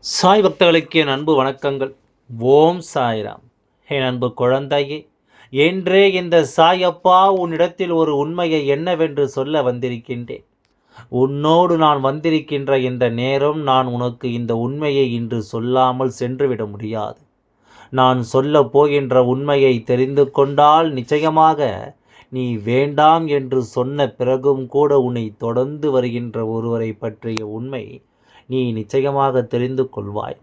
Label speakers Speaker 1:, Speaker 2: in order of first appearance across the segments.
Speaker 1: சாய் பக்தர்களுக்கு என் அன்பு வணக்கங்கள். ஓம் சாய்ராம். என் அன்பு குழந்தையே, என்றே இந்த சாயப்பா உன்னிடத்தில் ஒரு உண்மையை என்னவென்று சொல்ல வந்திருக்கின்றேன். உன்னோடு நான் வந்திருக்கின்ற இந்த நேரம் நான் உனக்கு இந்த உண்மையை இன்று சொல்லாமல் சென்றுவிட முடியாது. நான் சொல்லப் போகின்ற உண்மையை தெரிந்து கொண்டால் நிச்சயமாக நீ வேண்டாம் என்று சொன்ன பிறகும் கூட உன்னை தொடர்ந்து வருகின்ற ஒருவரை பற்றிய உண்மை நீ நிச்சயமாக தெரிந்து கொள்வாய்.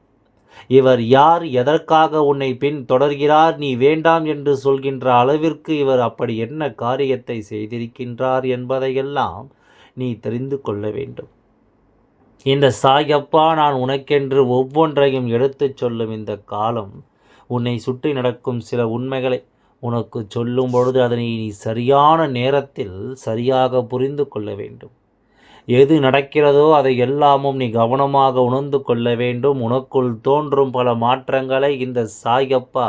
Speaker 1: இவர் யார், எதற்காக உன்னை பின் தொடர்கிறார், நீ வேண்டாம் என்று சொல்கின்ற அளவிற்கு இவர் அப்படி என்ன காரியத்தை செய்திருக்கின்றார் என்பதையெல்லாம் நீ தெரிந்து கொள்ள வேண்டும். இந்த சாயப்பா நான் உனக்கென்று ஒவ்வொன்றையும் எடுத்துச் சொல்லும் இந்த காலம், உன்னை சுற்றி நடக்கும் சில உண்மைகளை உனக்கு சொல்லும் பொழுது அதனை நீ சரியான நேரத்தில் சரியாக புரிந்து கொள்ள வேண்டும். எது நடக்கிறதோ அதை எல்லாமும் நீ கவனமாக உணர்ந்து கொள்ள வேண்டும். உனக்குள் தோன்றும் பல மாற்றங்களை இந்த சாயப்பா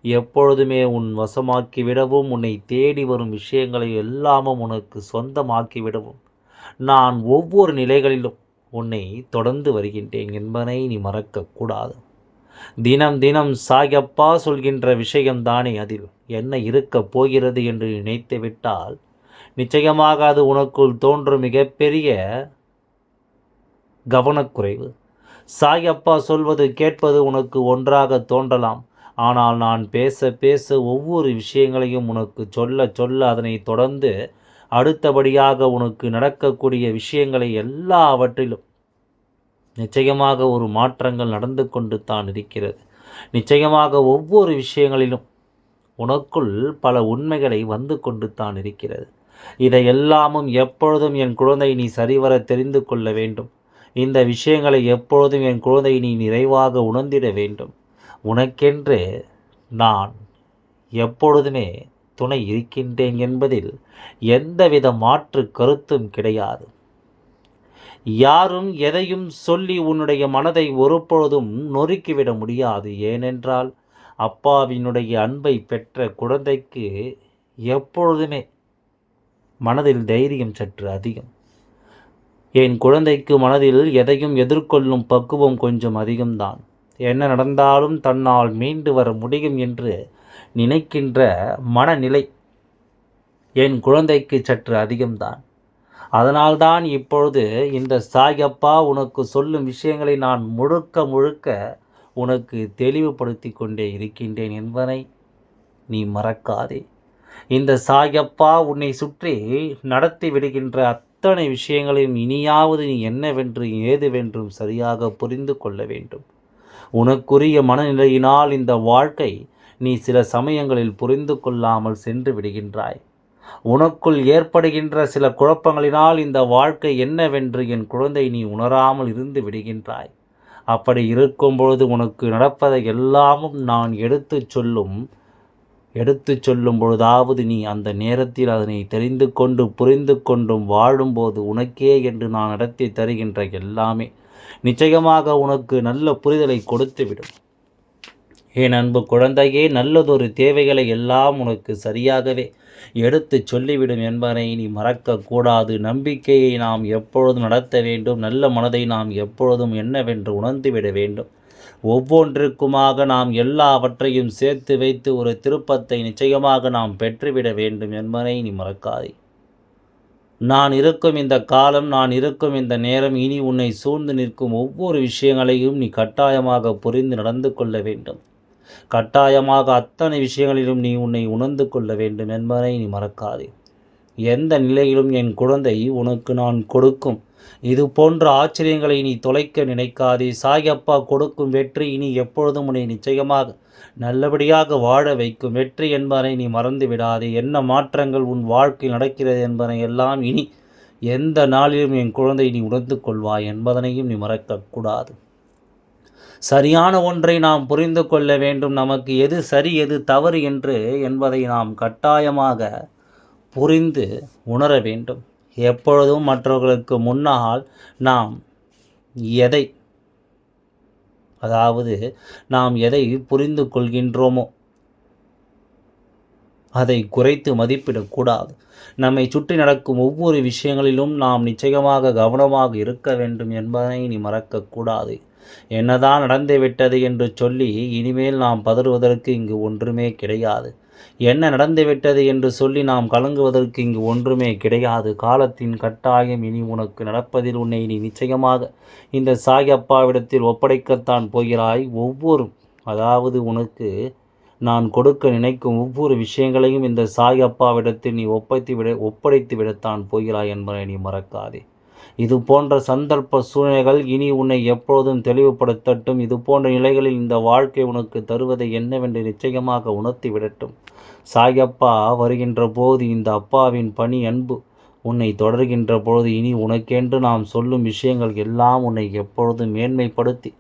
Speaker 1: எப்பொழுதுமே உன் வசமாக்கி விடவும், உன்னை தேடி வரும் விஷயங்களை எல்லாமும் உனக்கு சொந்தமாக்கி விடவும் நான் ஒவ்வொரு நிலைகளிலும் உன்னை தொடர்ந்து வருகின்றேன் என்பதை நீ மறக்கக்கூடாது. தினம் தினம் சாயப்பா சொல்கின்ற விஷயம்தானே அதில் என்ன இருக்கப் போகிறது என்று நினைத்து விட்டால் நிச்சயமாக அது உனக்குள் தோன்றும் மிகப்பெரிய கவனக்குறைவு. சாயப்பா சொல்வது கேட்பது உனக்கு ஒன்றாக தோன்றலாம். ஆனால் நான் பேச பேச ஒவ்வொரு விஷயங்களையும் உனக்கு சொல்ல சொல்ல அதனை தொடர்ந்து அடுத்தபடியாக உனக்கு நடக்கக்கூடிய விஷயங்களை எல்லாவற்றிலும் நிச்சயமாக ஒரு மாற்றங்கள் நடந்து கொண்டு தான் இருக்கிறது. நிச்சயமாக ஒவ்வொரு விஷயங்களிலும் உனக்குள் பல உண்மைகளை வந்து கொண்டு தான் இருக்கிறது. இதையெல்லாமும் எப்பொழுதும் என் குழந்தை நீ சரிவர தெரிந்து கொள்ள வேண்டும். இந்த விஷயங்களை எப்பொழுதும் என் குழந்தை நீ நிறைவாக உணர்ந்திட வேண்டும். உனக்கென்று நான் எப்பொழுதுமே துணை இருக்கின்றேன் என்பதில் எந்தவித மாற்று கருத்தும் கிடையாது. யாரும் எதையும் சொல்லி உன்னுடைய மனதை ஒருபொழுதும் நொறுக்கிவிட முடியாது. ஏனென்றால் அப்பாவினுடைய அன்பை பெற்ற குழந்தைக்கு எப்பொழுதுமே மனதில் தைரியம் சற்று அதிகம். என் குழந்தைக்கு மனதில் எதையும் எதிர்கொள்ளும் பக்குவம் கொஞ்சம் அதிகம்தான். என்ன நடந்தாலும் தன்னால் மீண்டு வர முடியும் என்று நினைக்கின்ற மனநிலை என் குழந்தைக்கு சற்று அதிகம்தான். அதனால்தான் இப்பொழுது இந்த சாயப்பா உனக்கு சொல்லும் விஷயங்களை நான் முழுக்க முழுக்க உனக்கு தெளிவுபடுத்தி கொண்டே இருக்கின்றேன் என்பதை நீ மறக்காதே. இந்த சாயப்பா உன்னை சுற்றி நடத்தி விடுகின்ற அத்தனை விஷயங்களையும் இனியாவது நீ என்னவென்று ஏதுவென்றும் சரியாக புரிந்து கொள்ள வேண்டும். உனக்குரிய மனநிலையினால் இந்த வாழ்க்கை நீ சில சமயங்களில் புரிந்து கொள்ளாமல் சென்று விடுகின்றாய். உனக்குள் ஏற்படுகின்ற சில குழப்பங்களினால் இந்த வாழ்க்கை என்னவென்று என் குழந்தை நீ உணராமல் இருந்து விடுகின்றாய். அப்படி இருக்கும் பொழுது உனக்கு நடப்பதை எல்லாமும் நான் எடுத்துச் சொல்லும் பொழுதாவது நீ அந்த நேரத்தில் அதனை தெரிந்து கொண்டு புரிந்து கொண்டும் வாழும்போது உனக்கே என்று நான் நடத்தி தருகின்ற எல்லாமே நிச்சயமாக உனக்கு நல்ல புரிதலை கொடுத்துவிடும். என் அன்பு குழந்தையே, நல்லதொரு தேவைகளை எல்லாம் உனக்கு சரியாகவே எடுத்து சொல்லிவிடும் என்பதை நீ மறக்கக்கூடாது. நம்பிக்கையை நாம் எப்பொழுதும் நடத்த வேண்டும். நல்ல மனதை நாம் எப்பொழுதும் என்னவென்று உணர்ந்துவிட வேண்டும். ஒவ்வொன்றிற்குமாக நாம் எல்லாவற்றையும் சேர்த்து வைத்து ஒரு திருப்பத்தை நிச்சயமாக நாம் பெற்றுவிட வேண்டும் என்பதை நீ மறக்காதே. நான் இருக்கும் இந்த காலம், நான் இருக்கும் இந்த நேரம், இனி உன்னை சூழ்ந்து நிற்கும் ஒவ்வொரு விஷயங்களையும் நீ கட்டாயமாக புரிந்து நடந்து கொள்ள வேண்டும். கட்டாயமாக அத்தனை விஷயங்களிலும் நீ உன்னை உணர்ந்து கொள்ள வேண்டும் என்பதை நீ மறக்காதே. எந்த நிலையிலும் என் குழந்தை உனக்கு நான் கொடுக்கும் இது போன்ற ஆச்சரியங்களை நீ தொலைக்க நினைக்காதே. சாயப்பா கொடுக்கும் வெற்றி இனி எப்பொழுதும் உன்னை நிச்சயமாக நல்லபடியாக வாழ வைக்கும் வெற்றி என்பதை நீ மறந்து விடாதே. என்ன மாற்றங்கள் உன் வாழ்க்கையில் நடக்கிறது என்பதை எல்லாம் இனி எந்த நாளிலும் என் குழந்தை நீ உணர்ந்து கொள்வாய் என்பதனையும் நீ மறக்கக்கூடாது. சரியான ஒன்றை நாம் புரிந்து கொள்ள வேண்டும். நமக்கு எது சரி எது தவறு என்பதை நாம் கட்டாயமாக புரிந்து உணர வேண்டும். எப்பொழுதும் மற்றவர்களுக்கு முன்னால் நாம் எதை புரிந்து கொள்கின்றோமோ அதை குறைத்து மதிப்பிடக்கூடாது. நம்மை சுற்றி நடக்கும் ஒவ்வொரு விஷயங்களிலும் நாம் நிச்சயமாக கவனமாக இருக்க வேண்டும் என்பதை நீ மறக்கக்கூடாது. என்னதான் நடந்துவிட்டது என்று சொல்லி இனிமேல் நாம் பதறுவதற்கு இங்கு ஒன்றுமே கிடையாது. என்ன நடந்துவிட்டது என்று சொல்லி நாம் கலங்குவதற்கு இங்கு ஒன்றுமே கிடையாது. காலத்தின் கட்டாயம் இனி உனக்கு நடப்பதில் உன்னை நீ நிச்சயமாக இந்த சாயப்பாவிடத்தில் ஒப்படைக்கத்தான் போகிறாய். அதாவது உனக்கு நான் கொடுக்க நினைக்கும் ஒவ்வொரு விஷயங்களையும் இந்த சாயப்பாவிடத்தில் நீ ஒப்படைத்து விடத்தான் போகிறாய் என்பதை நீ மறக்காதே. இது போன்ற சந்தர்ப்ப சூழ்நிலைகள் இனி உன்னை எப்பொழுதும் தெளிவுபடுத்தட்டும். இது போன்ற நிலைகளில் இந்த வாழ்க்கை உனக்கு தருவதை என்னவென்று நிச்சயமாக உணர்த்தி விடட்டும். சாயப்பா வருகின்ற போது இந்த அப்பாவின் பணி அன்பு உன்னை தொடர்கின்ற பொழுது இனி உனக்கென்று நாம் சொல்லும் விஷயங்கள் எல்லாம் உன்னை எப்பொழுதும் மேன்மைப்படுத்தி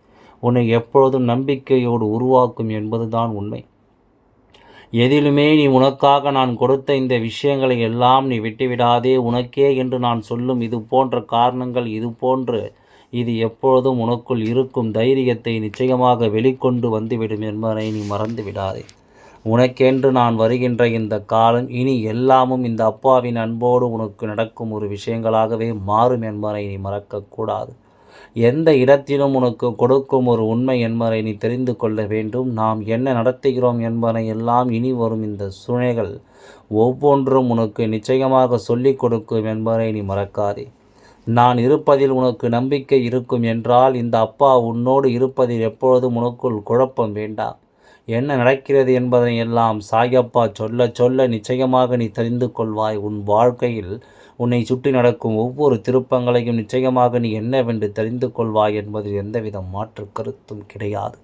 Speaker 1: உன்னை எப்பொழுதும் நம்பிக்கையோடு உருவாக்கும் என்பதுதான் உண்மை. எதிலுமே நீ உனக்காக நான் கொடுத்த இந்த விஷயங்களை எல்லாம் நீ விட்டுவிடாதே. உனக்கே என்று நான் சொல்லும் இது போன்ற காரணங்கள் இது எப்பொழுதும் உனக்குள் இருக்கும் தைரியத்தை நிச்சயமாக வெளிக்கொண்டு வந்துவிடும் என்பதை நீ மறந்து விடாதே. உனக்கென்று நான் வருகின்ற இந்த காலம் இனி எல்லாமும் இந்த அப்பாவின் அன்போடு உனக்கு நடக்கும் ஒரு விஷயங்களாகவே மாறும் என்பதை நீ மறக்கக்கூடாது. எந்த இடத்திலும் உனக்கு கொடுக்கும் ஒரு உண்மை என்பதை நீ தெரிந்து கொள்ள வேண்டும். நாம் என்ன நடத்துகிறோம் என்பதை எல்லாம் இனி வரும் இந்த சூழ்நிலைகள் ஒவ்வொன்றும் உனக்கு நிச்சயமாக சொல்லிக் கொடுக்கும் என்பதை நீ மறக்காதே. நான் இருப்பதில் உனக்கு நம்பிக்கை இருக்கும் என்றால் இந்த அப்பா உன்னோடு இருப்பதில் எப்பொழுதும் உனக்குள் குழப்பம் வேண்டாம். என்ன நடக்கிறது என்பதை எல்லாம் சாயப்பா சொல்ல சொல்ல நிச்சயமாக நீ தெரிந்து கொள்வாய். உன் வாழ்க்கையில் உன்னை சுற்றி நடக்கும் ஒவ்வொரு திருப்பங்களையும் நிச்சயமாக நீ என்னவென்று தெரிந்து கொள்வாய் என்பதில் எந்தவித மாற்று கருத்தும் கிடையாது.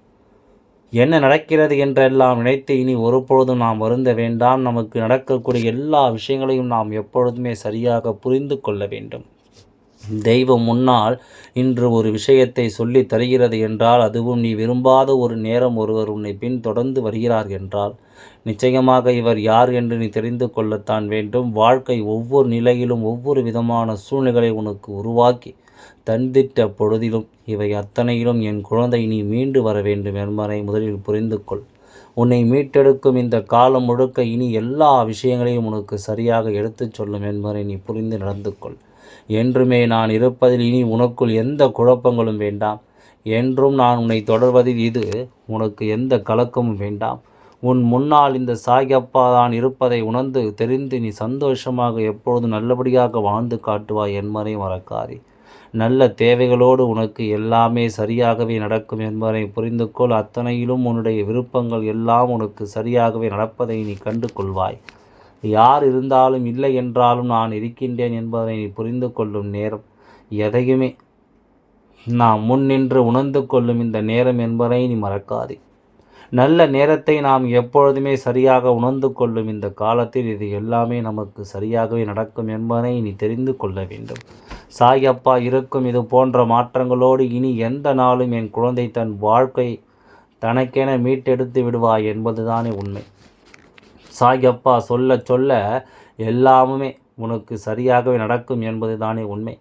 Speaker 1: என்ன நடக்கிறது என்றெல்லாம் நினைத்து இனி ஒருபொழுதும் நாம் வருந்த வேண்டாம். நமக்கு நடக்கக்கூடிய எல்லா விஷயங்களையும் நாம் எப்பொழுதுமே சரியாக புரிந்து கொள்ள வேண்டும். தெய்வம் முன்னால் இன்று ஒரு விஷயத்தை சொல்லி தருகிறது என்றால், அதுவும் நீ விரும்பாத ஒரு நேரம் ஒருவர் உன்னை பின்தொடர்ந்து வருகிறார் என்றால், நிச்சயமாக இவர் யார் என்று நீ தெரிந்து கொள்ளத்தான் வேண்டும். வாழ்க்கை ஒவ்வொரு நிலையிலும் ஒவ்வொரு விதமான சூழ்நிலைகளை உனக்கு உருவாக்கி தந்திட்ட பொழுதிலும் இவை அத்தனையிலும் என் குழந்தை நீ மீண்டு வர வேண்டும் என்பதை முதலில் புரிந்து கொள். உன்னை மீட்டெடுக்கும் இந்த காலம் முழுக்க இனி எல்லா விஷயங்களையும் உனக்கு சரியாக எடுத்துச் சொல்லும் என்பதை நீ புரிந்து நடந்து கொள். என்றுமே நான் இருப்பதில் இனி உனக்குள் எந்த குழப்பங்களும் வேண்டாம். என்றும் நான் உன்னை தொடர்வதில் உனக்கு எந்த கலக்கமும் வேண்டாம். உன் முன்னால் இந்த சாயப்பா தான் இருப்பதை உணர்ந்து தெரிந்து நீ சந்தோஷமாக எப்பொழுதும் நல்லபடியாக வாழ்ந்து காட்டுவாய் என்பதை மறக்காதே. நல்ல தேவைகளோடு உனக்கு எல்லாமே சரியாகவே நடக்கும் என்பதை புரிந்து கொள். அத்தனையிலும் உன்னுடைய விருப்பங்கள் எல்லாம் உனக்கு சரியாகவே நடப்பதை நீ கண்டு கொள்வாய். யார் இருந்தாலும் இல்லை என்றாலும் நான் இருக்கின்றேன் என்பதை நீ புரிந்து கொள்ளும் நேரம், எதையுமே நாம் முன்னின்று உணர்ந்து கொள்ளும் இந்த நேரம் என்பதை நீ மறக்காதே. நல்ல நேரத்தை நாம் எப்பொழுதுமே சரியாக உணர்ந்து கொள்ளும் இந்த காலத்தில் இது எல்லாமே நமக்கு சரியாகவே நடக்கும் என்பதை நீ தெரிந்து கொள்ள வேண்டும். சாயப்பா இருக்கும் இது போன்ற மாற்றங்களோடு இனி எந்த நாளும் என் குழந்தை தன் வாழ்க்கை தனக்கென மீட்டெடுத்து விடுவாய் என்பதுதானே உண்மை. சாயப்பா சொல்ல சொல்ல எல்லாமுமே உனக்கு சரியாகவே நடக்கும் என்பது தானே உண்மை.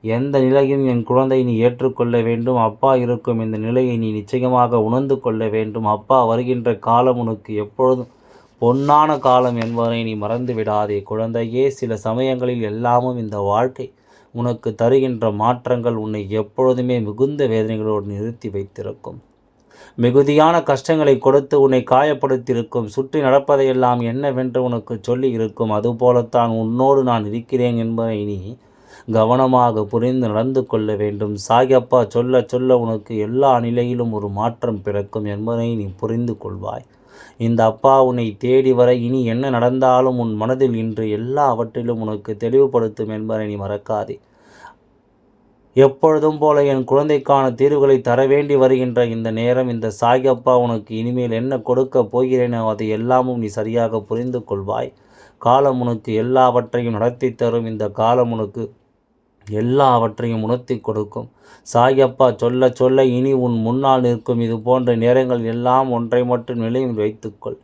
Speaker 1: எந்த நிலையும் என் குழந்தை நீ ஏற்றுக்கொள்ள வேண்டும். அப்பா இருக்கும் இந்த நிலையை நீ நிச்சயமாக உணர்ந்து கொள்ள வேண்டும். அப்பா வருகின்ற காலம் உனக்கு எப்பொழுதும் பொன்னான காலம் என்பதை நீ மறந்து விடாதே குழந்தையே. சில சமயங்களில் எல்லாமும் இந்த வாழ்க்கை உனக்கு தருகின்ற மாற்றங்கள் உன்னை எப்பொழுதுமே மிகுந்த வேதனைகளோடு நிறுத்தி வைத்திருக்கும். மிகுதியான கஷ்டங்களை கொடுத்து உன்னை காயப்படுத்தியிருக்கும். சுற்றி நடப்பதையெல்லாம் என்னவென்று உனக்கு சொல்லி இருக்கும். அதுபோலத்தான் உன்னோடு நான் இருக்கிறேன் என்பதை நீ கவனமாக புரிந்து நடந்து கொள்ள வேண்டும். சாயப்பா சொல்ல சொல்ல உனக்கு எல்லா நிலையிலும் ஒரு மாற்றம் பிறக்கும் என்பதை நீ புரிந்து கொள்வாய். இந்த அப்பா உன்னை தேடி வர இனி என்ன நடந்தாலும் உன் மனதில் இன்று எல்லாவற்றிலும் உனக்கு தெளிவுபடுத்தும் என்பதை நீ மறக்காதே. எப்பொழுதும் போல என் குழந்தைக்கான தீர்வுகளை தர வேண்டி வருகின்ற இந்த நேரம், இந்த சாயப்பா உனக்கு இனிமேல் என்ன கொடுக்க போகிறேனோ அதை எல்லாமும் நீ சரியாக புரிந்து கொள்வாய். காலம் உனக்கு எல்லாவற்றையும் நடத்தி தரும். இந்த காலம் உனக்கு எல்லாவற்றையும் உணர்த்தி கொடுக்கும். சாயப்பா சொல்ல சொல்ல இனி உன் முன்னால் நிற்கும் இது போன்ற நேரங்கள் எல்லாம் ஒன்றை மட்டும் நிலையில் வைத்துக்கொள்.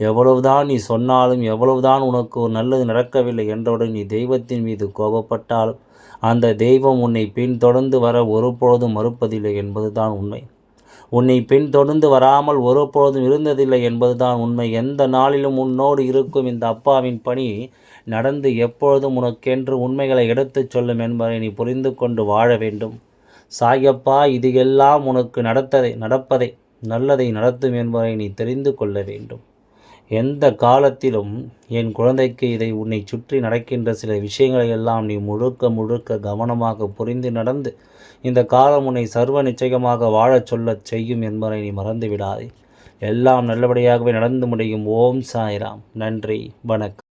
Speaker 1: எவ்வளவுதான் நீ சொன்னாலும், எவ்வளவுதான் உனக்கு ஒரு நல்லது நடக்கவில்லை என்றவுடன் நீ தெய்வத்தின் மீது கோபப்பட்டாலும் அந்த தெய்வம் உன்னை பின்தொடர்ந்து வர ஒருபொழுதும் மறுப்பதில்லை என்பதுதான் உண்மை. உன்னை பின்தொடர்ந்து வராமல் ஒருபொழுதும் இருந்ததில்லை என்பதுதான் உண்மை. எந்த நாளிலும் உன்னோடு இருக்கும் இந்த அப்பாவின் பணி நடந்து எப்பொழுதும் உனக்கென்று உண்மைகளை எடுத்துச் சொல்லும் என்பதை நீ புரிந்து கொண்டு வாழ வேண்டும். சாயப்பா இது எல்லாம் உனக்கு நடப்பதை நல்லதை நடத்தும் என்பதை நீ தெரிந்து கொள்ள வேண்டும். எந்த காலத்திலும் என் குழந்தைக்கு உன்னை சுற்றி நடக்கின்ற சில விஷயங்களை எல்லாம் நீ முழுக்க முழுக்க கவனமாக புரிந்து நடந்து இந்த காலம் உன்னை சர்வ நிச்சயமாக வாழச் சொல்லச் செய்யும் என்பதை நீ மறந்து விடாதே. எல்லாம் நல்லபடியாகவே நடந்து முடியும். ஓம் சாய்ராம். நன்றி, வணக்கம்.